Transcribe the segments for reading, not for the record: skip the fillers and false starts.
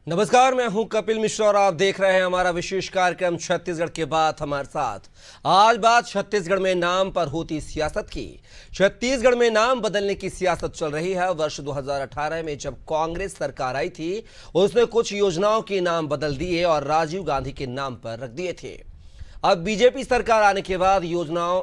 नमस्कार, मैं हूं कपिल मिश्रा और आप देख रहे हैं हमारा विशेष कार्यक्रम छत्तीसगढ़ के बात हमारे साथ। आज बात छत्तीसगढ़ में नाम पर होती सियासत की। छत्तीसगढ़ में नाम बदलने की सियासत चल रही है। वर्ष 2018 में जब कांग्रेस सरकार आई थी, उसने कुछ योजनाओं के नाम बदल दिए और राजीव गांधी के नाम पर रख दिए थे। अब बीजेपी सरकार आने के बाद योजनाओं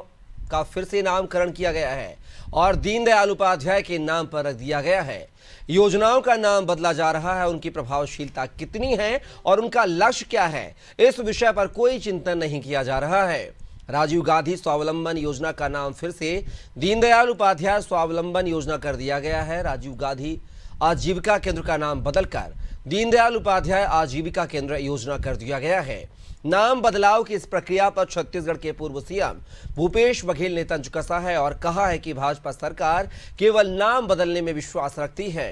का फिर से नामकरण किया गया है और दीनदयाल उपाध्याय के नाम पर रख दिया गया है। योजनाओं का नाम बदला जा रहा है, उनकी प्रभावशीलता कितनी है और उनका लक्ष्य क्या है, इस विषय पर कोई चिंतन नहीं किया जा रहा है। राजीव गांधी स्वावलंबन योजना का नाम फिर से दीनदयाल उपाध्याय स्वावलंबन योजना कर दिया गया है। राजीव गांधी आजीविका केंद्र का नाम बदलकर दीनदयाल उपाध्याय आजीविका केंद्र योजना कर दिया गया है। नाम बदलाव की इस प्रक्रिया पर छत्तीसगढ़ के पूर्व सीएम भूपेश बघेल ने तंज कसा है और कहा है कि भाजपा सरकार केवल नाम बदलने में विश्वास रखती है।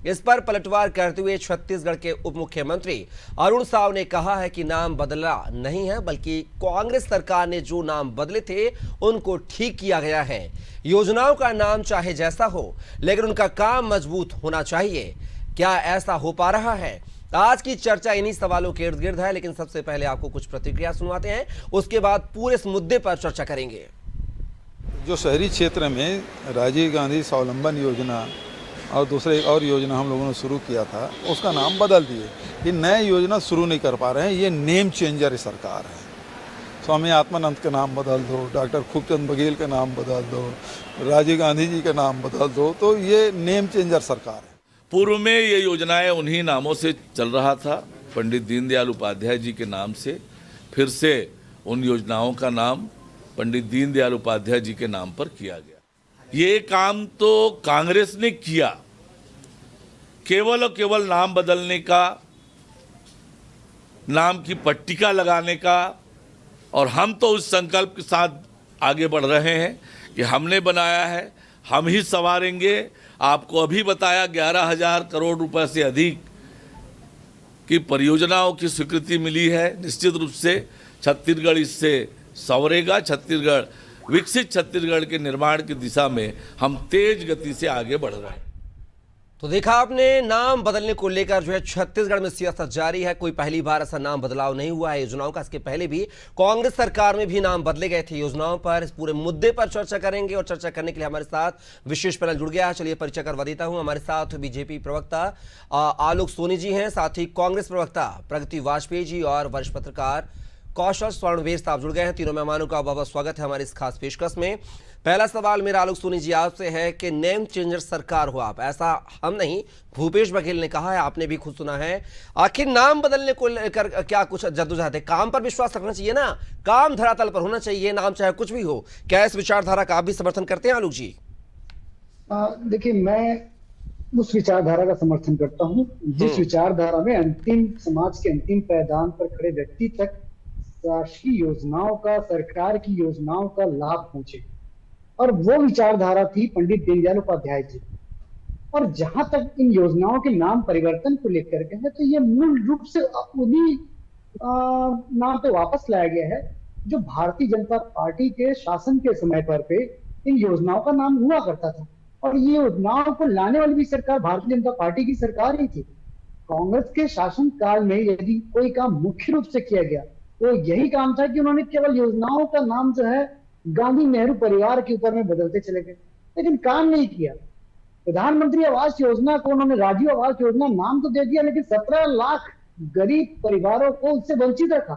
इस पर पलटवार करते हुए छत्तीसगढ़ के उप मुख्यमंत्री अरुण साव ने कहा है कि नाम बदला नहीं है, बल्कि कांग्रेस सरकार ने जो नाम बदले थे उनको ठीक किया गया है। योजनाओं का नाम चाहे जैसा हो, लेकिन उनका काम मजबूत होना चाहिए। क्या ऐसा हो पा रहा है? आज की चर्चा इन्हीं सवालों के इर्द गिर्द है, लेकिन सबसे पहले आपको कुछ प्रतिक्रिया सुनवाते हैं, उसके बाद पूरे इस मुद्दे पर चर्चा करेंगे। जो शहरी क्षेत्र में राजीव गांधी स्वावलंबन योजना और दूसरे एक और योजना हम लोगों ने शुरू किया था, उसका नाम बदल दिए। ये नए योजना शुरू नहीं कर पा रहे हैं, ये नेम चेंजर सरकार है। स्वामी आत्मानंद का नाम बदल दो, डॉक्टर खूबचंद बघेल का नाम बदल दो, राजीव गांधी जी का नाम बदल दो, तो ये नेम चेंजर सरकार है। पूर्व में ये योजनाएं उन्हीं नामों से चल रहा था, पंडित दीनदयाल उपाध्याय जी के नाम से। फिर से उन योजनाओं का नाम पंडित दीनदयाल उपाध्याय जी के नाम पर किया गया। ये काम तो कांग्रेस ने किया, केवल और केवल नाम बदलने का, नाम की पट्टिका लगाने का। और हम तो उस संकल्प के साथ आगे बढ़ रहे हैं कि हमने बनाया है, हम ही संवारेंगे। आपको अभी बताया 11,000 करोड़ रुपए से अधिक की परियोजनाओं की स्वीकृति मिली है। निश्चित रूप से छत्तीसगढ़ इससे संवरेगा। छत्तीसगढ़ विकसित छत्तीसगढ़ के निर्माण की दिशा में हम तेज गति से आगे बढ़ रहे हैं। तो देखा आपने, नाम बदलने को लेकर जो है छत्तीसगढ़ में सियासत जारी है। कोई पहली बार ऐसा नाम बदलाव नहीं हुआ है योजनाओं का। इसके पहले भी कांग्रेस सरकार में भी नाम बदले गए थे योजनाओं पर। इस पूरे मुद्दे पर चर्चा करेंगे और चर्चा करने के लिए हमारे साथ विशेष पैनल जुड़ गया है। चलिए परिचय करवा देता हूं। हमारे साथ बीजेपी प्रवक्ता आलोक सोनी जी हैं, साथ ही कांग्रेस प्रवक्ता प्रगति वाजपेयी जी और वरिष्ठ पत्रकार कौशल स्वर्णवीर साहब जुड़ गए हैं। तीनों मेहमानों का बहुत बहुत स्वागत है हमारी इस खास पेशकश में। पहला सवाल मेरा आलोक सोनी जी आपसे है कि नेम चेंजर सरकार हो आप, ऐसा हम नहीं, भूपेश बघेल ने कहा है, आपने भी खुद सुना है। आखिर नाम बदलने को लेकर क्या कुछ जद्दोजहद है? काम पर विश्वास रखना चाहिए ना, काम धरातल पर होना चाहिए, नाम चाहे कुछ भी हो। क्या इस विचारधारा का आप भी समर्थन करते हैं आलोक जी? देखिए, मैं उस विचारधारा का समर्थन करता हूँ जिस विचारधारा में अंतिम समाज के अंतिम पायदान पर खड़े व्यक्ति तक राष्ट्रीय योजनाओं का, सरकार की योजनाओं का लाभ पहुंचे, और वो विचारधारा थी पंडित दीनदयाल उपाध्याय जी। और जहां तक इन योजनाओं के नाम परिवर्तन को लेकर के है, तो ये मूल रूप से उन्हीं नाम पे वापस लाया गया है जो भारतीय जनता पार्टी के शासन के समय पर पे इन योजनाओं का नाम हुआ करता था। और ये योजनाओं को लाने वाली भी सरकार भारतीय जनता पार्टी की सरकार ही थी। कांग्रेस के शासन काल में यदि कोई काम मुख्य रूप से किया गया तो यही काम था कि उन्होंने केवल योजनाओं का नाम जो है गांधी नेहरू परिवार के ऊपर में बदलते चले गए, लेकिन काम नहीं किया। प्रधानमंत्री आवास योजना को उन्होंने राजीव आवास योजना नाम तो दे दिया, लेकिन 17 लाख गरीब परिवारों को उससे वंचित रखा।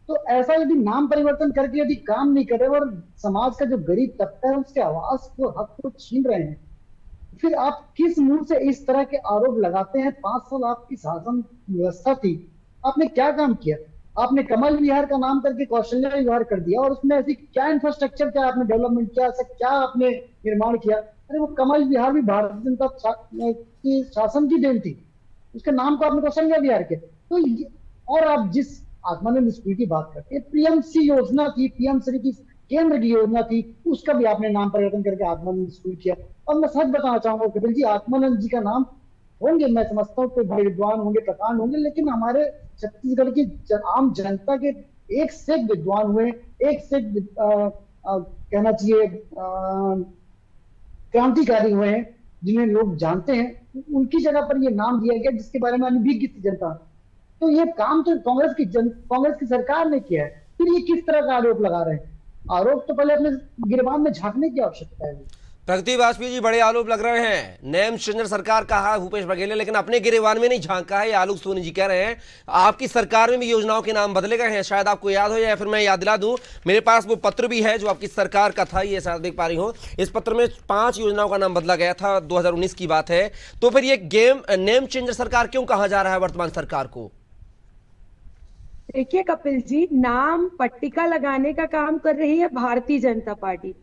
तो ऐसा यदि नाम परिवर्तन करके यदि काम नहीं कर रहे और समाज का जो गरीब तबका है उसके आवास को, हक को छीन रहे हैं, फिर आप किस मुंह से इस तरह के आरोप लगाते हैं? 5 साल आपकी शासन व्यवस्था थी, आपने क्या काम किया? आपने कमल विहार का नाम करके कौशल्या विहार कर दिया, और उसमें ऐसी क्या इंफ्रास्ट्रक्चर, क्या आपने डेवलपमेंट किया, ऐसा क्या आपने निर्माण किया? अरे वो कमल विहार भी भारतीय जनता की शासन की देन थी, उसके नाम को आपने कौशल्या विहार किया। तो और आप जिस आत्मानंद स्कूल की बात करते हैं, पीएमसी योजना थी, पीएम श्री की केंद्र की योजना थी, उसका भी आपने नाम परिवर्तन करके आत्मानंद स्कूल किया। और मैं सच बताना चाहूंगा कपिल जी, आत्मानंद जी का नाम होंगे, मैं समझता हूँ कोई बड़े विद्वान होंगे, प्रकांड होंगे, लेकिन हमारे छत्तीसगढ़ की आम जनता के एक से एक विद्वान हुए, एक से कहना चाहिए क्रांतिकारी हुए हैं, जिन्हें लोग जानते हैं। उनकी जगह पर ये नाम दिया गया जिसके बारे में अनभिज्ञ थी जनता। तो ये काम तो कांग्रेस की सरकार ने किया है, फिर ये किस तरह का आरोप लगा रहे हैं? आरोप तो पहले अपने गिरबान में झांकने की आवश्यकता है। प्रगति वाजपेयी जी, बड़े आरोप लग रहे हैं। नेम चेंजर सरकार कहा है भूपेश बघेल ने, लेकिन अपने गिरेबान में नहीं झांका है। ये आलोक सोनी जी कह रहे हैं आपकी सरकार में भी योजनाओं के नाम बदले गए हैं। शायद आपको याद हो, या फिर मैं याद दिला दूं, मेरे पास वो पत्र भी है जो आपकी सरकार का था, ये शायद देख पा रही हो। इस पत्र में 5 योजनाओं का नाम बदला गया था, 2019 की बात है। तो फिर ये नेम चेंजर सरकार क्यों कहा जा रहा है वर्तमान सरकार को? देखिए कपिल जी, नाम पट्टिका लगाने का काम कर रही है भारतीय जनता पार्टी।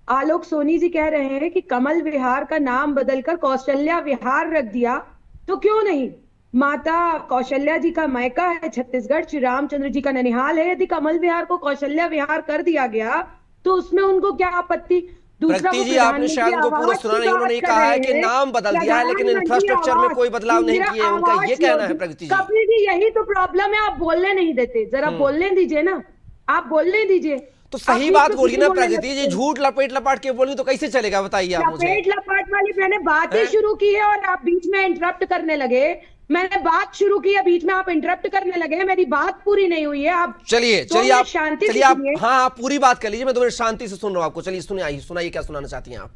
आलोक सोनी जी कह रहे हैं कि कमल विहार का नाम बदलकर कौशल्या विहार रख दिया, तो क्यों नहीं? माता कौशल्या जी का मायका है छत्तीसगढ़, श्री रामचंद्र जी का ननिहाल है। यदि कमल विहार को कौशल्या विहार कर दिया गया तो उसमें उनको क्या आपत्ति? प्रगति जी, आपने शायद उनको पूरा सुना नहीं। उन्होंने कहा है कि नाम बदल दिया है लेकिन इंफ्रास्ट्रक्चर में कोई बदलाव नहीं किए, उनका ये कहना है। प्रगति जी, कपिल जी, यही तो प्रॉब्लम है, आप बोलने नहीं देते। जरा बोलने दीजिए ना, आप बोलने दीजिए। तो सही बात बोलिए ना प्रगति जी, झूठ लपेट लपाट के बोली तो कैसे चलेगा, बताइए आप मुझे। लपेट लपाट वाली मैंने बात ही शुरू की है और आप बीच में इंटरप्ट करने लगे। मैंने बात शुरू की है, बीच में आप इंटरप्ट करने लगे, मेरी बात पूरी नहीं हुई है। आप चलिए आप शांति चलिए आप हाँ पूरी बात कर लीजिए, मैं 2 मिनट शांति से सुन रहा हूँ आपको। चलिए सुनाइए क्या सुनाना चाहती हैं आप।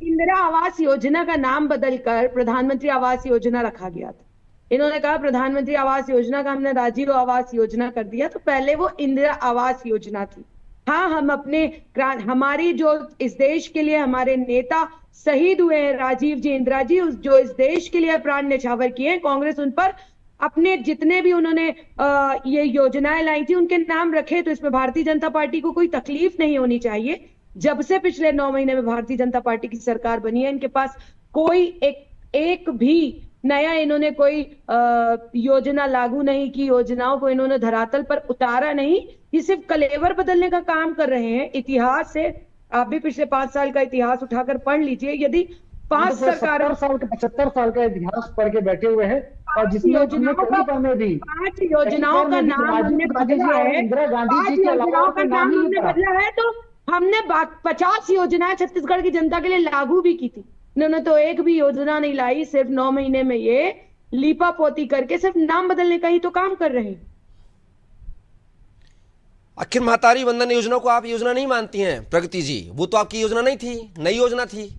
इंदिरा आवास योजना का नाम बदलकर प्रधानमंत्री आवास योजना रखा गया था। इन्होंने कहा प्रधानमंत्री आवास योजना का हमने राजीव आवास योजना कर दिया, तो पहले वो इंदिरा आवास योजना थी। हाँ, हम हमारी जो इस देश के लिए हमारे नेता शहीद हुए हैं, राजीव जी, इंदिरा जी, जो इस देश के लिए प्राण न्यौछावर किए हैं, कांग्रेस उन पर अपने जितने भी उन्होंने ये योजनाएं लाई थी उनके नाम रखे। तो इसमें भारतीय जनता पार्टी को कोई तकलीफ नहीं होनी चाहिए। जब से पिछले 9 महीने में भारतीय जनता पार्टी की सरकार बनी है, इनके पास कोई एक भी नया इन्होंने कोई योजना लागू नहीं की, योजनाओं को इन्होंने धरातल पर उतारा नहीं। ये सिर्फ कलेवर बदलने का काम कर रहे हैं। इतिहास से आप भी पिछले 5 साल का इतिहास उठाकर पढ़ लीजिए। यदि 5 सरकारों 75 साल का इतिहास पढ़ के बैठे हुए हैं, और जिसमें योजनाओं का 5 योजनाओं का नाम हमने बदला है, इंदिरा गांधी जी के योजनाओं का नाम हमने बदला है, तो हमने 50 योजनाएं छत्तीसगढ़ की जनता के लिए लागू भी की थी। इन्होंने तो एक भी योजना नहीं लाई। सिर्फ 9 महीने में ये लीपा पोती करके सिर्फ नाम बदलने का ही तो काम कर रहे हैं। आखिर महतारी वंदन योजना को आप योजना नहीं मानती हैं प्रगति जी? वो तो आपकी योजना नहीं थी, नई योजना थी।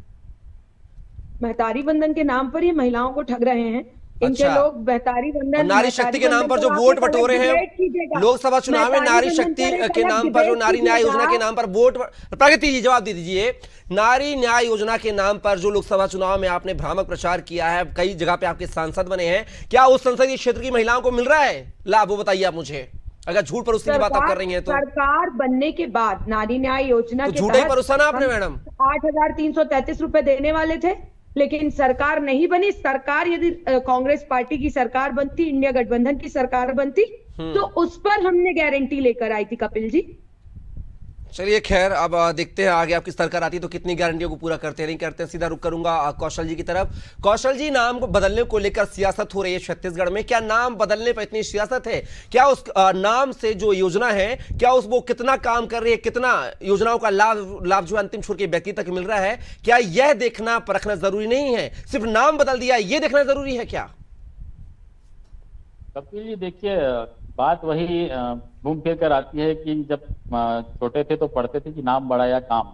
महतारी वंदन के नाम पर ही महिलाओं को ठग रहे हैं। इनके लोग महतारी वंदन, नारी शक्ति के नाम पर जो वोट बटोरे हैं लोकसभा चुनाव में, नारी शक्ति के नाम पर जो नारी न्याय योजना के नाम पर वोट, प्रगति जी जवाब दे दीजिए। नारी न्याय योजना के नाम पर जो लोकसभा चुनाव में आपने भ्रामक प्रचार किया है, कई जगह पे आपके सांसद बने हैं, क्या उस संसदीय क्षेत्र की महिलाओं को मिल रहा है लाभ? वो बताइए आप मुझे। अगर झूठ परोसने की बात आप कर रही हैं तो सरकार बनने के बाद नारी न्याय योजना तो के झूठा ही परोसा ना आपने मैडम। 8,333 रुपए देने वाले थे, लेकिन सरकार नहीं बनी। सरकार यदि कांग्रेस पार्टी की सरकार बनती, इंडिया गठबंधन की सरकार बनती, तो उस पर हमने गारंटी लेकर आई थी कपिल जी। चलिए खैर, अब देखते हैं आगे आपकी सरकार आती है तो कितनी गारंटियों को पूरा करते हैं नहीं करते हैं। सीधा रुक करूंगा कौशल जी की तरफ। कौशल जी, नाम को बदलने को लेकर सियासत हो रही है छत्तीसगढ़ में। क्या नाम बदलने पर इतनी सियासत है? क्या उस नाम से जो योजना है, क्या उस वो कितना काम कर रही है, कितना योजनाओं का लाभ जो अंतिम छोर के व्यक्ति तक मिल रहा है, क्या यह देखना परखना जरूरी नहीं है? सिर्फ नाम बदल दिया ये देखना जरूरी है क्या? कपिल जी, देखिए बात वही घूम फिर कर आती है कि जब छोटे थे तो पढ़ते थे कि नाम बड़ा या काम।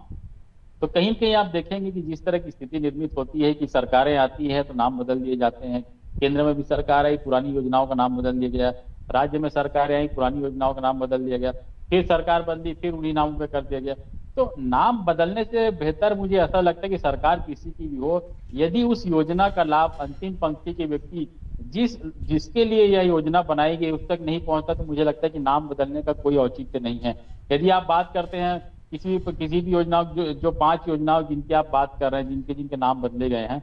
तो कहीं कहीं आप देखेंगे कि जिस तरह की स्थिति निर्मित होती है कि सरकारें आती है तो नाम बदल दिए जाते हैं। केंद्र में भी सरकार आई, पुरानी योजनाओं का नाम बदल दिया गया। राज्य में सरकारें आई, पुरानी योजनाओं का नाम बदल दिया गया। फिर सरकार बदली, फिर उन्हीं नामों पे कर दिया गया। तो नाम बदलने से बेहतर मुझे ऐसा लगता है कि सरकार किसी की भी हो, यदि उस योजना का लाभ अंतिम पंक्ति के व्यक्ति जिसके लिए यह योजना बनाई गई उस तक नहीं पहुंचता, तो मुझे लगता है कि नाम बदलने का कोई औचित्य नहीं है। यदि आप बात करते हैं किसी भी योजना जो 5 योजनाओं जिनकी आप बात कर रहे हैं, जिनके नाम बदले गए हैं,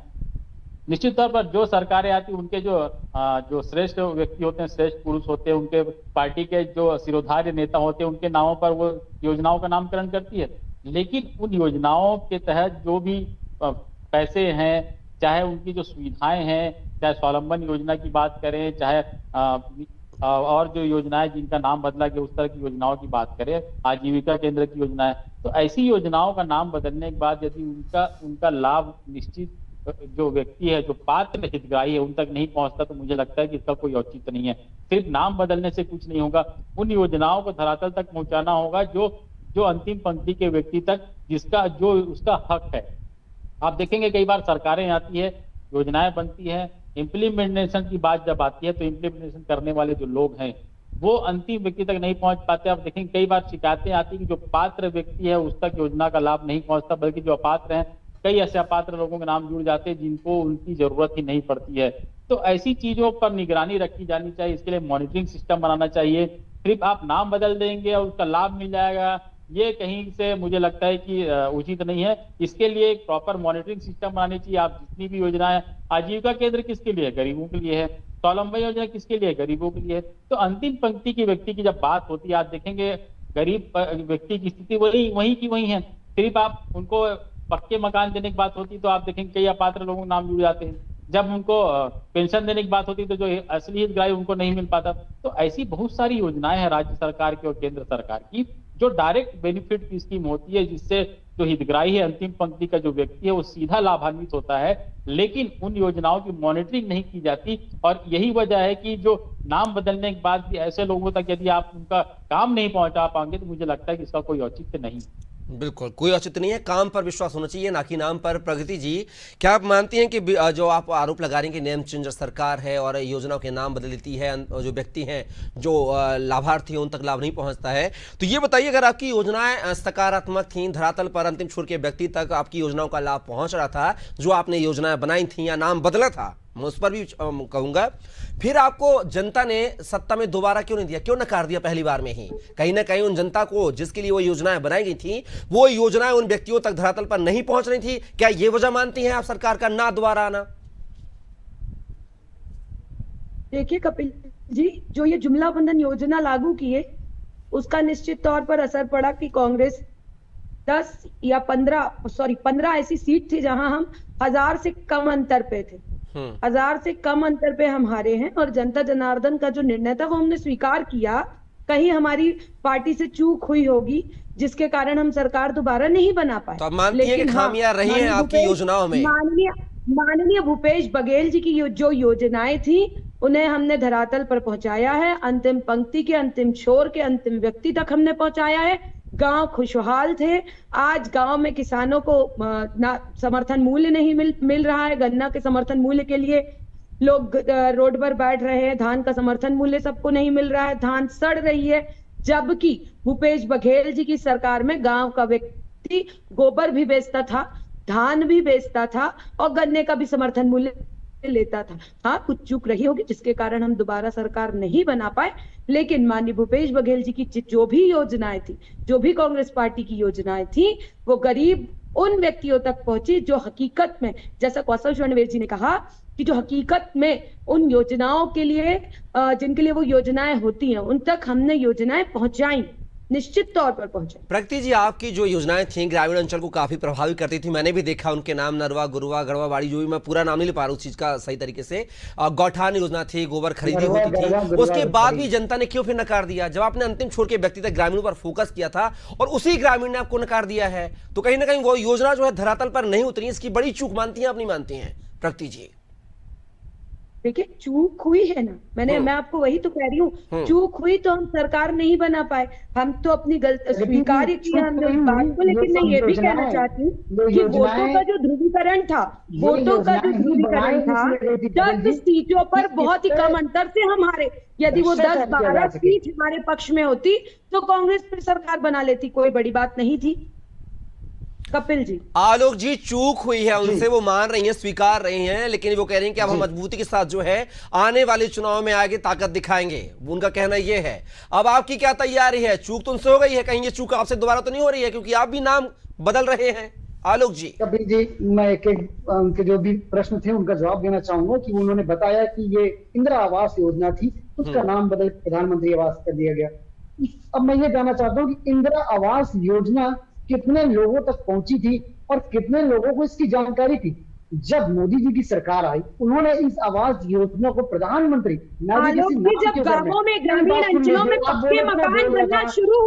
निश्चित तौर पर जो सरकारें आती उनके जो श्रेष्ठ व्यक्ति होते हैं, श्रेष्ठ पुरुष होते हैं, उनके पार्टी के जो शिरोधार्य नेता होते हैं, उनके नामों पर वो योजनाओं का नामकरण करती है। लेकिन उन योजनाओं के तहत जो भी पैसे हैं, चाहे उनकी जो सुविधाएं हैं, चाहे स्वावलंबन योजना की बात करें, चाहे और जो योजनाएं जिनका नाम बदला गया उस तरह की योजनाओं की बात करें, आजीविका केंद्र की योजना है, तो ऐसी योजनाओं का नाम बदलने के बाद यदि उनका लाभ निश्चित जो व्यक्ति है, जो पात्र हितग्राही है, उन तक नहीं पहुंचता, तो मुझे लगता है कि इसका कोई औचित्य नहीं है। सिर्फ नाम बदलने से कुछ नहीं होगा, उन योजनाओं को धरातल तक पहुंचाना होगा जो अंतिम पंक्ति के व्यक्ति तक, जिसका जो उसका हक है। आप देखेंगे कई बार सरकारें आती है, योजनाएं बनती है, इम्प्लीमेंटेशन की बात जब आती है तो इम्प्लीमेंटेशन करने वाले जो लोग हैं वो अंतिम व्यक्ति तक नहीं पहुंच पाते। आप देखेंगे कई बार शिकायतें आती है कि जो पात्र व्यक्ति है उस तक योजना का लाभ नहीं पहुंचता, बल्कि जो अपात्र हैं, कई ऐसे अपात्र लोगों के नाम जुड़ जाते हैं जिनको उनकी जरूरत ही नहीं पड़ती है। तो ऐसी चीजों पर निगरानी रखी जानी चाहिए, इसके लिए मॉनिटरिंग सिस्टम बनाना चाहिए। सिर्फ आप नाम बदल देंगे और उसका लाभ मिल जाएगा, ये कहीं से मुझे लगता है कि उचित नहीं है। इसके लिए एक प्रॉपर मॉनिटरिंग सिस्टम बनानी चाहिए। आप जितनी भी योजनाएं, आजीविका केंद्र किसके लिए है? गरीबों के लिए है। स्वावलंबन योजना किसके लिए? गरीबों के लिए। तो अंतिम पंक्ति की व्यक्ति की जब बात होती है, आप देखेंगे गरीब व्यक्ति की स्थिति वही की वही है। सिर्फ आप उनको पक्के मकान देने की बात होती तो आप देखेंगे कई अपात्र लोगों के नाम जुड़ जाते हैं। जब उनको पेंशन देने की बात होती तो जो असली हितग्राही उनको नहीं मिल पाता। तो ऐसी बहुत सारी योजनाएं हैं राज्य सरकार की और केंद्र सरकार की, जो डायरेक्ट बेनिफिट की स्कीम होती है, जिससे जो हितग्राही है, अंतिम पंक्ति का जो व्यक्ति है, वो सीधा लाभान्वित होता है। लेकिन उन योजनाओं की मॉनिटरिंग नहीं की जाती, और यही वजह है कि जो नाम बदलने के बाद भी ऐसे लोगों तक यदि आप उनका काम नहीं पहुंचा पाएंगे तो मुझे लगता है कि इसका कोई औचित्य नहीं। बिल्कुल कोई औचित्य नहीं है, काम पर विश्वास होना चाहिए, ना कि नाम पर। प्रगति जी, क्या आप मानती हैं कि जो आप आरोप लगा रहे हैं कि नेम चेंजर सरकार है और योजनाओं के नाम बदल देती है, जो व्यक्ति हैं, जो लाभार्थी हैं, उन तक लाभ नहीं पहुंचता है, तो ये बताइए, अगर आपकी योजनाएं सकारात्मक थीं, धरातल पर अंतिम छोर के व्यक्ति तक आपकी योजनाओं का लाभ पहुंच रहा था, जो आपने योजनाएं बनाई थी या नाम बदला था, मैं उस पर भी कहूंगा, फिर आपको जनता ने सत्ता में दोबारा क्यों नहीं दिया, क्यों नकार दिया पहली बार में ही? कहीं ना कहीं उन जनता को जिसके लिए वो योजनाएं बनाई गई थी, वो योजनाएं उन व्यक्तियों तक धरातल पर नहीं पहुंच रही थी। क्या ये वजह मानती हैं आप सरकार का ना दोबारा आना? देखिए कपिल जी, जो ये जुमला बंधन योजना लागू किए, उसका निश्चित तौर पर असर पड़ा कि कांग्रेस 15 ऐसी सीट थी जहां हम 1000 से कम अंतर पे थे। 1000 से कम अंतर पे हम हारे हैं, और जनता जनार्दन का जो निर्णय था वो हमने स्वीकार किया। कहीं हमारी पार्टी से चूक हुई होगी जिसके कारण हम सरकार दोबारा नहीं बना पाए। तो आप मानती हैं कि खामियां रही हैं आपकी योजनाओं में? माननीय भूपेश बघेल जी की जो योजनाएं थी, उन्हें हमने धरातल पर पहुंचाया है, अंतिम पंक्ति के अंतिम छोर के अंतिम व्यक्ति तक हमने पहुंचाया है। गांव खुशहाल थे, आज गांव में किसानों को समर्थन मूल्य नहीं मिल रहा है। गन्ना के समर्थन मूल्य के लिए लोग रोड पर बैठ रहे हैं, धान का समर्थन मूल्य सबको नहीं मिल रहा है, धान सड़ रही है। जबकि भूपेश बघेल जी की सरकार में गांव का व्यक्ति गोबर भी बेचता था, धान भी बेचता था, और गन्ने का भी समर्थन मूल्य लेता था। हाँ, कुछ चूक रही होगी जिसके कारण हम दोबारा सरकार नहीं बना पाए, लेकिन माननीय भूपेश बघेल जी की जो भी योजनाएं थी, जो भी कांग्रेस पार्टी की योजनाएं थी, वो गरीब उन व्यक्तियों तक पहुंची जो हकीकत में, जैसा कौशल रणवीर जी ने कहा, कि जो हकीकत में उन योजनाओं के लिए, जिनके लिए वो योजनाएं होती हैं, उन तक हमने योजनाएं पहुंचाई, निश्चित तौर पर पहुंचे। प्रगति जी, आपकी जो योजनाएं थी ग्रामीण अंचल को काफी प्रभावित करती थी, मैंने भी देखा उनके नाम, नरवा, गुरुवा, गढ़वा, बाड़ी, जो भी, मैं पूरा नाम नहीं ले पा रहा हूँ उस चीज का सही तरीके से। गौठान योजना थी, गोबर खरीदी होती थी, उसके बाद भी जनता ने क्यों फिर नकार दिया? जब आपने अंतिम छोर के व्यक्ति तक, ग्रामीणों पर फोकस किया था और उसी ग्रामीण ने आपको नकार दिया है, तो कहीं ना कहीं वो योजना जो है धरातल पर नहीं उतरी, इसकी बड़ी चूक मानती हैं आप, नहीं मानती हैं प्रगति जी? देखिए, चूक हुई है ना, मैं आपको वही तो कह रही हूँ, चूक हुई तो हम सरकार नहीं बना पाए। हम तो अपनी गलती स्वीकार किया हमने उस बात को, लेकिन मैं ये भी कहना चाहती हूँ कि वोटों का जो ध्रुवीकरण था, 10 सीटों पर बहुत ही कम अंतर से हम हारे। यदि वो 10-12 सीट हमारे पक्ष में होती तो कांग्रेस फिर सरकार बना लेती, कोई बड़ी बात नहीं थी। कपिल जी, आलोक जी, चूक हुई है उनसे, वो मान रही हैं, स्वीकार रही हैं, लेकिन वो कह रही हैं कि अब हम मजबूती के साथ जो है आने वाले चुनाव में आगे ताकत दिखाएंगे, उनका कहना ये है। अब आपकी क्या तैयारी है? चूक तो उनसे हो गई है, कहीं ये चूक आपसे दोबारा तो नहीं हो रही है, क्योंकि आप भी नाम बदल रहे हैं? आलोक जी। कपिल जी, मैं एक उनके जो भी प्रश्न थे उनका जवाब देना चाहूंगा कि उन्होंने बताया कि ये इंदिरा आवास योजना थी, उसका नाम बदल प्रधानमंत्री आवास कर दिया गया। अब मैं ये जानना चाहता हूँ कि इंदिरा आवास योजना कितने लोगों तक पहुंची थी और कितने लोगों को इसकी जानकारी थी? जब मोदी जी की सरकार आई, उन्होंने इस आवास योजना को प्रधानमंत्री जब गांवों में, ग्रामीण अंचलों में पक्के मकान बनना शुरू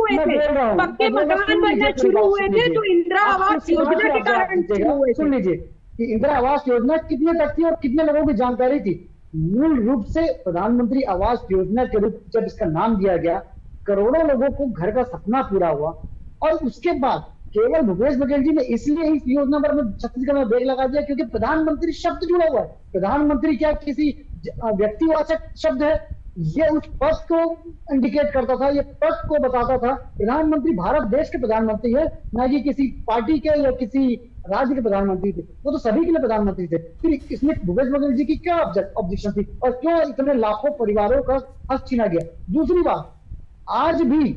हुए थे, तो इंदिरा आवास योजना के कारण शुरू हुए। सुन लीजिए, कि इंदिरा आवास योजना कितने तक थी और कितने लोगों की जानकारी थी। मूल रूप से प्रधानमंत्री आवास योजना के रूप जब इसका नाम दिया गया, करोड़ों लोगों को घर का सपना पूरा हुआ। और उसके बाद केवल भूपेश बघेल जी ने इसलिए इस योजना पर छत्तीसगढ़ में ब्रेक लगा दिया क्योंकि प्रधानमंत्री शब्द जुड़ा हुआ है। प्रधानमंत्री क्या किसी व्यक्तिवाचक शब्द है? ये उस पद को इंडिकेट करता था, ये पद को बताता था। प्रधानमंत्री भारत देश के प्रधानमंत्री है, ना कि किसी पार्टी के या किसी राज्य के प्रधानमंत्री थे। वो तो सभी के लिए प्रधानमंत्री थे। फिर इसमें भूपेश बघेल जी की क्या ऑब्जेक्शन थी और क्यों इतने लाखों परिवारों का हक छीना गया? दूसरी बात, आज भी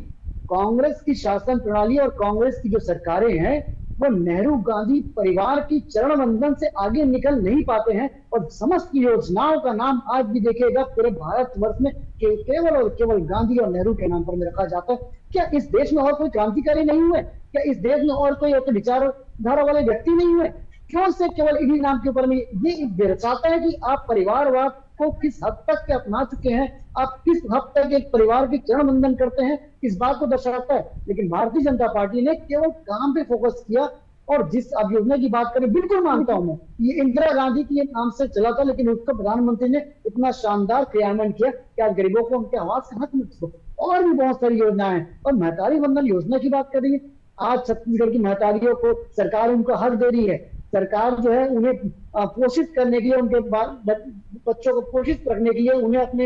कांग्रेस की शासन प्रणाली और कांग्रेस की जो सरकारें हैं वो नेहरू गांधी परिवार की चरण वंदन से आगे निकल नहीं पाते हैं और समस्त योजनाओं का नाम आज भी देखिएगा पूरे भारतवर्ष में केवल और केवल गांधी और नेहरू के नाम पर में रखा जाता है। क्या इस देश में और कोई क्रांतिकारी नहीं हुए? क्या इस देश में और कोई ऐसे विचारधारा वाले व्यक्ति नहीं हुए? क्यों से केवल इन्हीं नाम के ऊपर में ये दर्शाता है कि आप परिवारवाद को किस हद तक के अपना चुके हैं, आप किस हद तक एक परिवार की चरण वंदन करते हैं, इस बात को दर्शाता है। लेकिन भारतीय जनता पार्टी ने केवल काम पे फोकस किया। और जिस अब योजना की बात करें, बिल्कुल मानता हूं मैं, ये इंदिरा गांधी के नाम से चला था, लेकिन उसका प्रधानमंत्री ने इतना शानदार क्रियान्वयन किया कि आज गरीबों को उनके आवास के हक मिल। और भी बहुत सारी योजनाएं हैं। और महतारी वंदन योजना की बात करेंगे, आज छत्तीसगढ़ की महतारियों को सरकार उनका हक दे रही है। सरकार जो है उन्हें पोषित करने के लिए, उनके बच्चों को पोषित रखने के लिए उन्हें अपने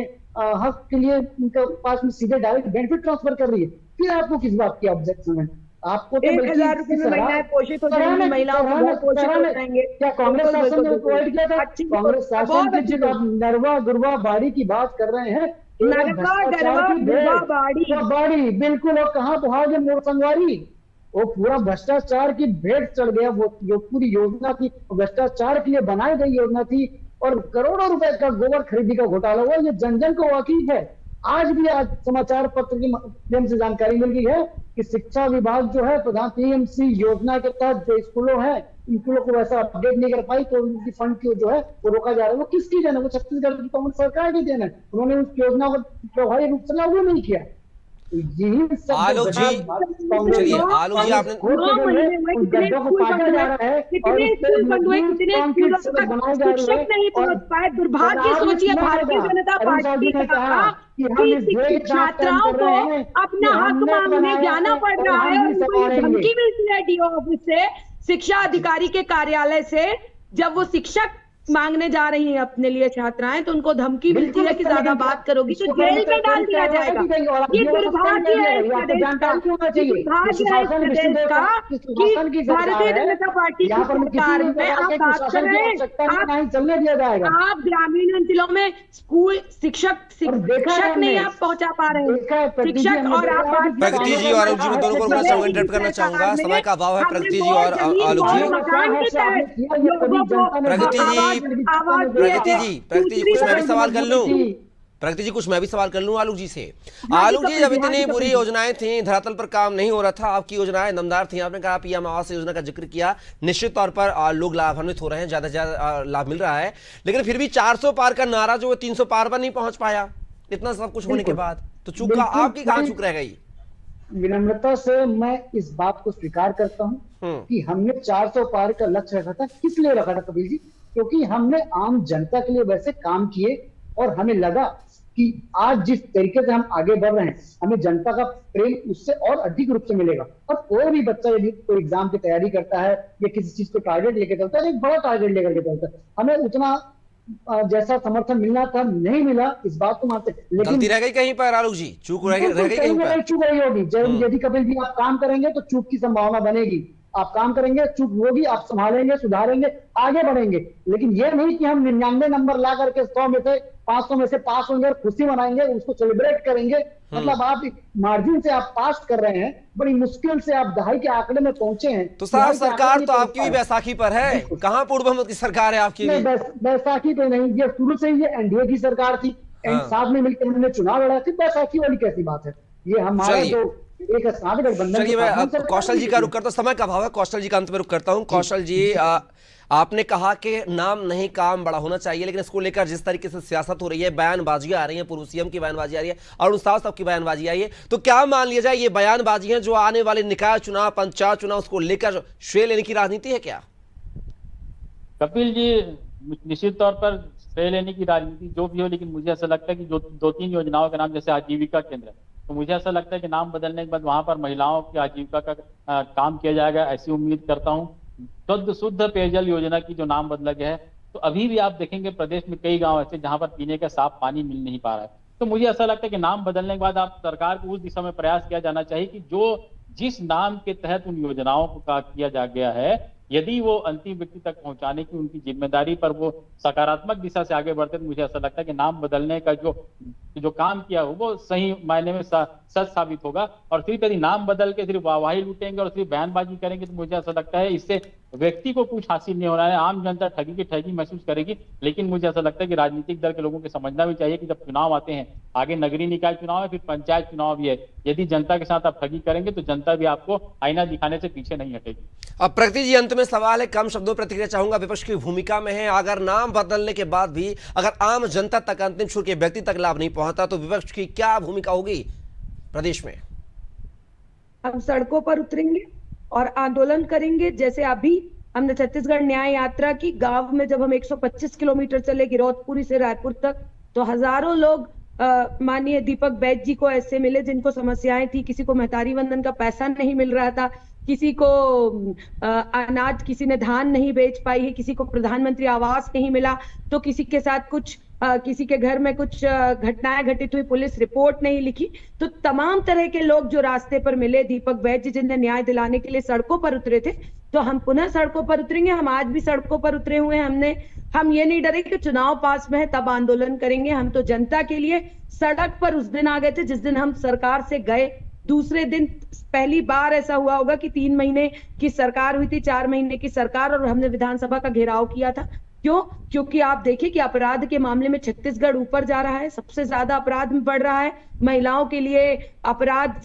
हक के लिए उनके पास में सीधे डायरेक्ट बेनिफिट ट्रांसफर कर रही है। फिर आपको किस बात की ऑब्जेक्शन है? आपको तो 1,000 रुपए में महिलाएं पोषित हो जाएंगी, महिलाओं को बहुत पोषित हो जाएंगे। क्या कांग्रेस शासन ने प्रोवाइड किया था? कांग्रेस शासन की जो आप नरवा गुरवा बाड़ी की बात कर रहे हैं, बाड़ी बिल्कुल। और कहाँ बहागे मोर संगवारी, वो पूरा भ्रष्टाचार की भेंट चढ़ गया। वो जो पूरी योजना थी भ्रष्टाचार के लिए बनाई गई योजना थी और करोड़ों रुपए का गोबर खरीदी का घोटाला हुआ। ये जन जन को वाकिफ है। आज भी आज समाचार पत्र के माध्यम से जानकारी मिल गई है कि शिक्षा विभाग जो है प्रधान पीएमसी योजना के तहत जो स्कूलों हैं, इन स्कूलों को वैसा अपडेट नहीं कर पाई, तो उनकी फंड की जो है वो रोका जा रहा है। वो किसकी देन है? वो छत्तीसगढ़ की कांग्रेस सरकार की देन है। उन्होंने उस योजना को प्रभावी रूप से लागू नहीं किया। आलोक जी, चलिए आलोक जी, आपने कितने स्कूल बंद हुए, कितने स्कूलों तक शिक्षक नहीं पहुंच पाए। दुर्भाग्य सोचिए भारतीय जनता पार्टी का कि छात्राओं को अपना हक मांगने जाना पड़ रहा है और उनको धमकी मिलती है डीओ ऑफिस से, शिक्षा अधिकारी के कार्यालय से। जब वो शिक्षक मांगने जा रही हैं अपने लिए छात्राएं, तो उनको धमकी मिलती है कि ज्यादा बात करोगी तो जेल में डाल दिया जाएगा। ये दुर्भाग्य है इस प्रदेश का, दुर्भाग्य है इस प्रदेश का कि भारतीय जनता पार्टी की सरकार में आप बात कर रहे हैं, आप ग्रामीण अंचलों में स्कूल शिक्षक नहीं आप पहुंचा पा रहे हैं। शिक्षक और आप प्रगति जी और आलोक जी, मैं दोनों को इंटरप्ट करना चाहूंगा, समय का अभाव है। प्रगति जी और आलोक जी, प्रगति जी कुछ मैं भी सवाल कर लूं। प्रगति जी कुछ मैं भी सवाल कर लूं आलोक जी से। आलोक जी, जब इतनी बुरी योजनाएं थी, धरातल पर काम नहीं हो रहा था, आपकी योजनाएं दमदार थी। आपने कहा पीएम आवास योजना का जिक्र किया, निश्चित तौर पर लोग लाभान्वित हो रहे हैं, ज्यादा से ज्यादा लाभ मिल रहा है, लेकिन फिर भी 400 पार का नारा जो 300 पार पर नहीं पहुंच पाया, इतना सब कुछ होने के बाद। तो चूक आपकी कहां चूक रह गई? विनम्रता से मैं इस बात को स्वीकार करता हूं कि हमने 400 पार का लक्ष्य रखा था। किस लिए रखा था कपिल जी? क्योंकि हमने आम जनता के लिए वैसे काम किए और हमें लगा कि आज जिस तरीके से हम आगे बढ़ रहे हैं, हमें जनता का प्रेम उससे और अधिक रूप से मिलेगा। और कोई भी बच्चा यदि कोई एग्जाम की तैयारी करता है या किसी चीज को टारगेट लेकर चलता है, एक बड़ा टारगेट लेकर के चलता है, हमें उतना जैसा समर्थन मिलना था नहीं मिला, इस बात को मानते। लेकिन गलती रह गई कहीं पर आलोक जी, चूक रह गई कहीं पर? चूक रही होगी। यदि कपिल जी आप काम करेंगे तो चूक की संभावना बनेगी। आप काम करेंगे, चूक होगी, आप संभालेंगे, सुधारेंगे, आगे बढ़ेंगे। लेकिन ये नहीं कि हम 99 नंबर ला करके 100 में से 500 में से पास होंगे और खुशी मनाएंगे, उसको सेलिब्रेट करेंगे। मतलब आप मार्जिन से आप पास कर रहे हैं, बड़ी मुश्किल से आप दहाई के आंकड़े में पहुंचे हैं। तो साहब सरकार तो आपकी भी बैसाखी पर है, कहां पूर्व बहुमत की सरकार है आपकी? बैसाखी पे नहीं, ये शुरू से ये एनडीए की सरकार थी। साथ में मिलकर हमने चुनाव लड़ा थी, बैसाखी वाली कैसी बात है? ये हमारे जो एक चलिए मैं कौशल जी का रुख करता हूं, समय का अभाव है, कौशल जी का अंत में रुख करता हूं। कौशल जी, आपने कहा कि नाम नहीं काम बड़ा होना चाहिए, लेकिन इसको लेकर जिस तरीके से सियासत हो रही है, बयानबाजियां आ रही हैं, पूर्व सीएम की बयानबाजी आ रही है, अरुण साहब की बयानबाजी आई है, तो क्या मान लिया जाए ये बयानबाजी है जो आने वाले निकाय चुनाव, पंचायत चुनाव, उसको लेकर श्रेय लेने की राजनीति है क्या? कपिल जी निश्चित तौर पर श्रेय लेने की राजनीति जो भी हो, लेकिन मुझे ऐसा लगता है कि जो 2-3 योजनाओं के नाम जैसे आजीविका केंद्र, तो मुझे ऐसा लगता है कि नाम बदलने के बाद वहां पर महिलाओं की आजीविका का काम किया जाएगा, ऐसी उम्मीद करता हूँ। शुद्ध पेयजल योजना की जो नाम बदला गया है, तो अभी भी आप देखेंगे प्रदेश में कई गांव ऐसे जहां पर पीने का साफ पानी मिल नहीं पा रहा है। तो मुझे ऐसा लगता है कि नाम बदलने के बाद आप सरकार को उस दिशा में प्रयास किया जाना चाहिए कि जो जिस नाम के तहत उन योजनाओं को किया जा गया है, यदि वो अंतिम व्यक्ति तक पहुंचाने की उनकी जिम्मेदारी पर वो सकारात्मक दिशा से आगे बढ़ते, तो मुझे ऐसा लगता है कि नाम बदलने का जो काम किया हो वो सही मायने में सच साबित होगा। और सिर्फ यदि नाम बदल के सिर्फ वाहवाही लूटेंगे और सिर्फ बयानबाजी करेंगे, तो मुझे ऐसा लगता है इससे व्यक्ति को कुछ हासिल नहीं होना है, आम जनता ठगी की ठगी महसूस करेगी। लेकिन मुझे ऐसा लगता है कि राजनीतिक दल के लोगों को समझना भी चाहिए कि जब चुनाव आते हैं, आगे नगरीय निकाय चुनाव है, फिर पंचायत चुनाव भी है, यदि जनता के साथ आप ठगी करेंगे तो जनता भी आपको आईना दिखाने से पीछे नहीं हटेगी। अब प्रगति जी, अंत में सवाल है, कम शब्दों प्रतिक्रिया चाहूंगा, विपक्ष की भूमिका में है, अगर नाम बदलने के बाद भी अगर आम जनता तक, अंतिम छोर के व्यक्ति तक लाभ नहीं पहुंचता तो विपक्ष की क्या भूमिका होगी प्रदेश में? हम सड़कों पर उतरेंगे और आंदोलन करेंगे। जैसे अभी हमने छत्तीसगढ़ न्याय यात्रा की, गांव में जब हम 125 किलोमीटर चले गिरौदपुरी से रायपुर तक, तो हजारों लोग माननीय दीपक बैज जी को ऐसे मिले जिनको समस्याएं थी। किसी को महतारी वंदन का पैसा नहीं मिल रहा था, किसी को अनाज, किसी ने धान नहीं बेच पाई है, किसी को प्रधानमंत्री आवास नहीं मिला, तो किसी के साथ कुछ किसी के घर में कुछ घटनाएं घटित हुई, पुलिस रिपोर्ट नहीं लिखी। तो तमाम तरह के लोग जो रास्ते पर मिले, दीपक बैज जी जिन्हें न्याय दिलाने के लिए सड़कों पर उतरे थे, तो हम पुनः सड़कों पर उतरेंगे। हम आज भी सड़कों पर उतरे हुए हैं। हम ये नहीं डरे कि चुनाव पास में है तब आंदोलन करेंगे। हम तो जनता के लिए सड़क पर उस दिन आ गए थे जिस दिन हम सरकार से गए। दूसरे दिन पहली बार ऐसा हुआ होगा कि 3 महीने की सरकार हुई थी, 4 महीने की सरकार, और हमने विधानसभा का घेराव किया था। क्यों? क्योंकि आप देखिए कि अपराध के मामले में छत्तीसगढ़ ऊपर जा रहा है, सबसे ज्यादा अपराध में बढ़ रहा है। महिलाओं के लिए अपराध,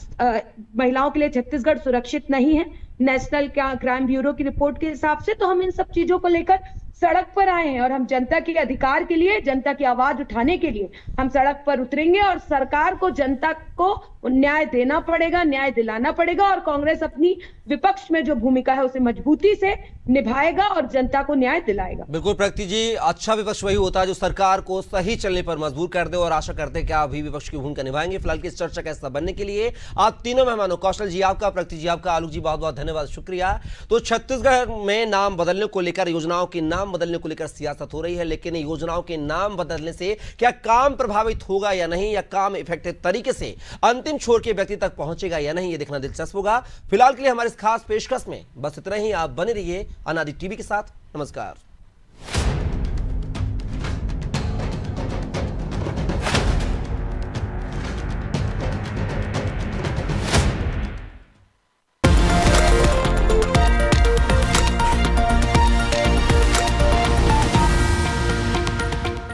महिलाओं के लिए छत्तीसगढ़ सुरक्षित नहीं है नेशनल क्राइम ब्यूरो की रिपोर्ट के हिसाब से। तो हम इन सब चीजों को लेकर सड़क पर आए हैं और हम जनता के अधिकार के लिए, जनता की आवाज उठाने के लिए हम सड़क पर उतरेंगे। और सरकार को, जनता को न्याय देना पड़ेगा, न्याय दिलाना पड़ेगा, और कांग्रेस अपनी विपक्ष में जो भूमिका है उसे मजबूती से निभाएगा और जनता को न्याय दिलाएगा। बिल्कुल प्रगति जी, अच्छा विपक्ष वही होता है जो सरकार को सही चलने पर मजबूर कर दे, और आशा करते हैं कि आप भी विपक्ष की भूमिका निभाएंगे। फिलहाल की इस चर्चा का हिस्सा बनने के लिए आप तीनों मेहमानों, कौशल जी आपका, प्रगति जी आपका, आलोक जी बहुत बहुत धन्यवाद, शुक्रिया। तो छत्तीसगढ़ में नाम बदलने को लेकर, योजनाओं के नाम बदलने को लेकर सियासत हो रही है, लेकिन योजनाओं के नाम बदलने से क्या काम प्रभावित होगा या नहीं, या काम इफेक्टिव तरीके से अंतिम छोर के व्यक्ति तक पहुंचेगा या नहीं, ये देखना दिलचस्प होगा। फिलहाल के लिए हमारे इस खास पेशकश में बस इतना ही। आप बने रहिए अनादि टीवी के साथ। नमस्कार।